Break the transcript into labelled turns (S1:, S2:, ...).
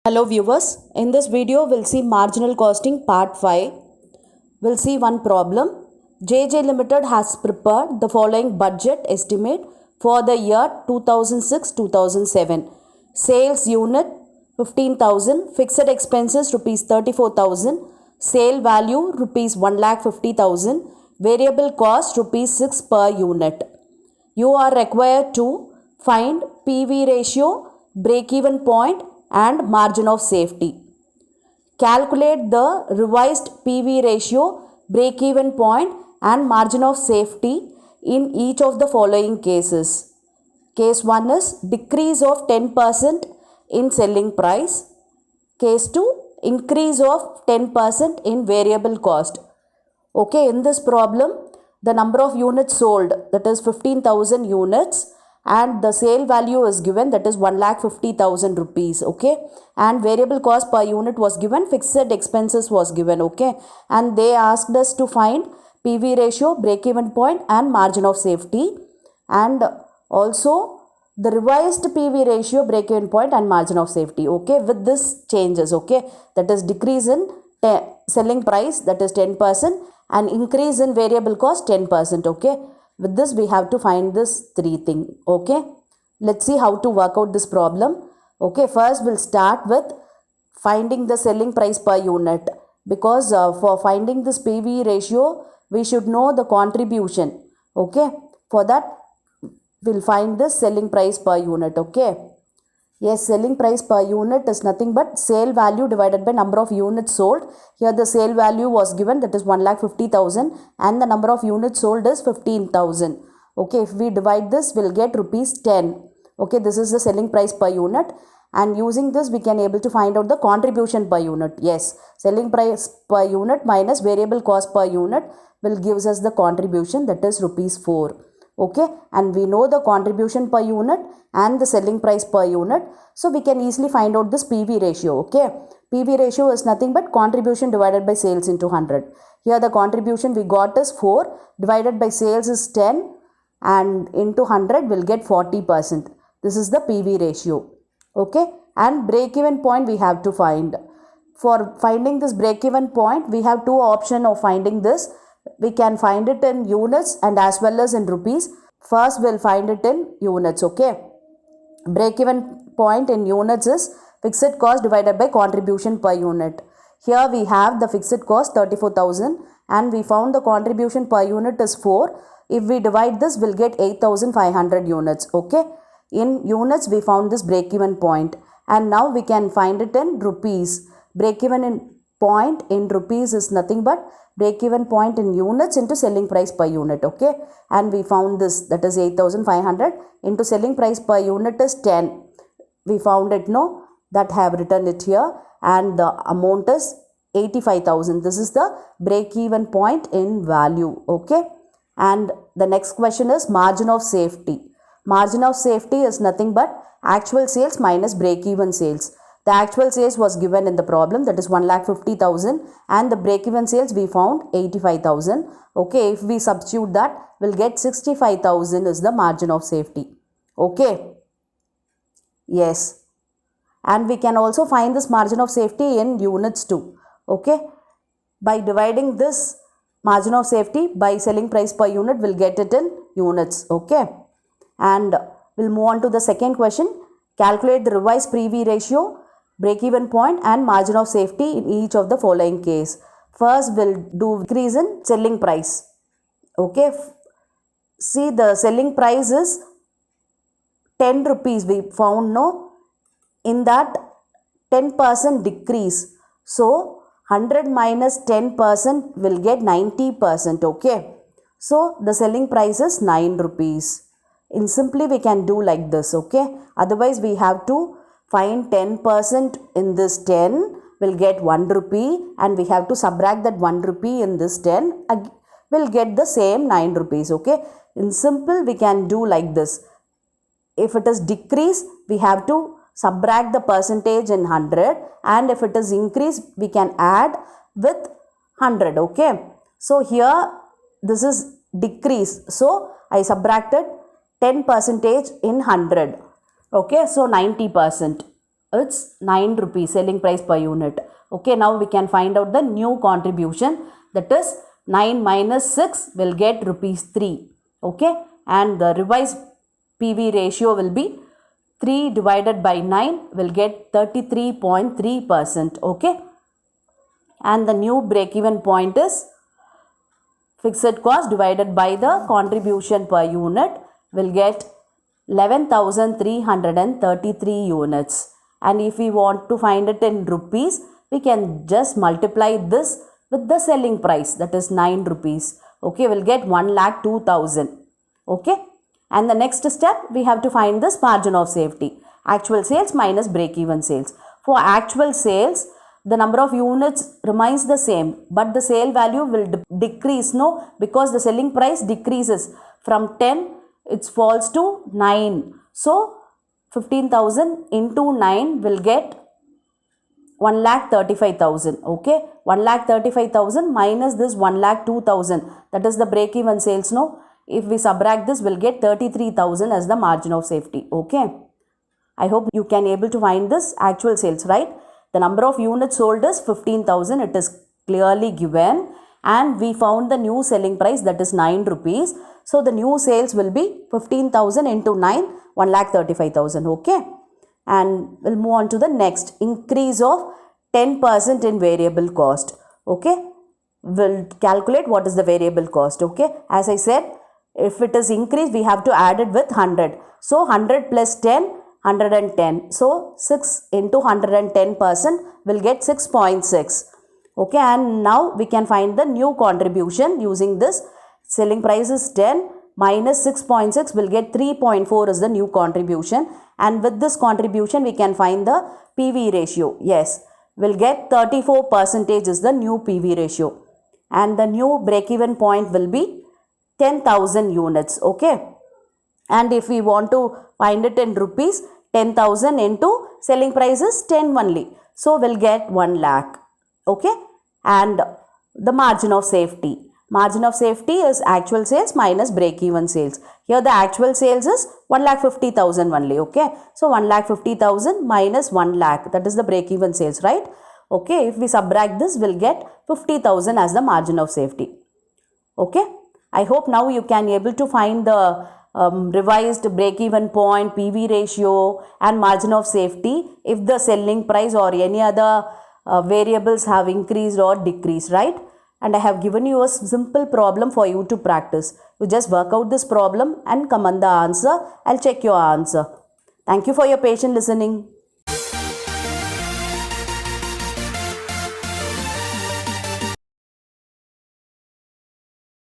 S1: Hello viewers, in this video we'll see marginal costing part 5. We'll see one problem. JJ Limited has prepared the following budget estimate for the year 2006-2007. Sales unit 15,000, fixed expenses rupees 34,000, sale value rupees 1,50,000, variable cost rupees 6 per unit. You are required to find PV ratio, break-even point and margin of safety. Calculate the revised PV ratio, break-even point and margin of safety in each of the following cases. Case 1 is decrease of 10% in selling price. Case 2, increase of 10% in variable cost. Okay, in this problem, the number of units sold, that is 15,000 units, and the sale value is given, that is 1,50,000 rupees. Okay, and variable cost per unit was given, fixed expenses was given. Okay, and they asked us to find PV ratio, break-even point and margin of safety, and also the revised PV ratio, break-even point and margin of safety. Okay, with this changes. Okay, that is decrease in selling price, that is 10%, and increase in variable cost 10%. Okay, with this we have to find this three thing. Okay, let's see how to work out this problem. Okay, first we'll start with finding the selling price per unit, because for finding this PV ratio we should know the contribution. Okay, for that we'll find this selling price per unit. Okay, yes, selling price per unit is nothing but sale value divided by number of units sold. Here the sale value was given, that is 1,50,000, and the number of units sold is 15,000. Okay, if we divide this, we'll get rupees 10. Okay, this is the selling price per unit, and using this we can able to find out the contribution per unit. Yes, selling price per unit minus variable cost per unit will gives us the contribution, that is rupees 4. Okay, and we know the contribution per unit and the selling price per unit, so we can easily find out this PV ratio. Okay, PV ratio is nothing but contribution divided by sales into 100. Here the contribution we got is 4, divided by sales is 10, and into 100 will get 40%. This is the PV ratio. Okay, and break-even point we have to find. For finding this break-even point, we have two options of finding this. We can find it in units and as well as in rupees. First we'll find it in units. Okay, break-even point in units is fixed cost divided by contribution per unit. Here we have the fixed cost 34,000 and we found the contribution per unit is 4. If we divide this, we'll get 8,500 units. Okay, in units we found this break-even point, and now we can find it in rupees. Break-even point in rupees is nothing but break-even point in units into selling price per unit. Okay, and we found this, that is 8,500 into selling price per unit is 10. We found it, no, that have written it here, and the amount is 85,000. This is the break-even point in value. Okay, and the next question is margin of safety. Margin of safety is nothing but actual sales minus break-even sales. The actual sales was given in the problem, that is 1,50,000, and the break-even sales we found 85,000. Okay, if we substitute that, we'll get 65,000 is the margin of safety. Okay, yes, and we can also find this margin of safety in units too. Okay, by dividing this margin of safety by selling price per unit, we'll get it in units. Okay, and we'll move on to the second question. Calculate the revised PV ratio, break-even point and margin of safety in each of the following case. First we'll do decrease in selling price. Okay, see the selling price is 10 rupees we found, no, in that 10% decrease, so 100 minus 10% will get 90%. Okay, so the selling price is 9 rupees. In simply we can do like this. Okay, otherwise we have to find 10% in this 10 will get 1 rupee, and we have to subtract that 1 rupee in this 10, will get the same 9 rupees. Okay, in simple we can do like this. If it is decrease, we have to subtract the percentage in 100, and if it is increase, we can add with 100. Okay, so here this is decrease, so I subtracted 10% in 100. Okay, so 90%. it's 9 rupees selling price per unit. Okay, now we can find out the new contribution, that is 9 minus 6 will get rupees 3. Okay, and the revised PV ratio will be 3 divided by 9 will get 33.3%. Okay, and the new break-even point is fixed cost divided by the contribution per unit will get 11,333 units. And if we want to find it in rupees, we can just multiply this with the selling price, that is 9 rupees. Okay, we'll get 1,02,000. Okay, and the next step we have to find this margin of safety, actual sales minus break-even sales. For actual sales, the number of units remains the same, but the sale value will decrease, no, because the selling price decreases from 10, it falls to 9. So 15,000 into 9 will get 1,35,000. Okay, 1,35,000 minus this 1,02,000, that is the break-even sales. No, if we subtract this, we'll get 33,000 as the margin of safety. Okay, I hope you can able to find this actual sales, right? The number of units sold is 15,000. It is clearly given, and we found the new selling price, that is 9 rupees. So the new sales will be 15,000 into 9, 1,35,000. Okay, and we'll move on to the next, increase of 10% in variable cost. Okay, we'll calculate what is the variable cost. Okay, as I said, if it is increased, we have to add it with 100. So 100 plus 10, 110. So 6 into 110% will get 6.6. Okay, and now we can find the new contribution using this. Selling price is 10 minus 6.6 will get 3.4 is the new contribution, and with this contribution we can find the PV ratio. Yes, we'll get 34% is the new PV ratio, and the new break-even point will be 10,000 units. Okay, and if we want to find it in rupees, 10,000 into selling price is 10 only, so we'll get 1 lakh. Okay, and the margin of safety. Margin of safety is actual sales minus break-even sales. Here the actual sales is 1,50,000 only. Okay, so 1,50,000 minus 1 lakh, that is the break-even sales, right? Okay, if we subtract this, we'll get 50,000 as the margin of safety. Okay, I hope now you can able to find the revised break-even point, PV ratio and margin of safety if the selling price or any other variables have increased or decreased, right? And I have given you a simple problem for you to practice. You just work out this problem and comment the answer. I'll check your answer. Thank you for your patient listening.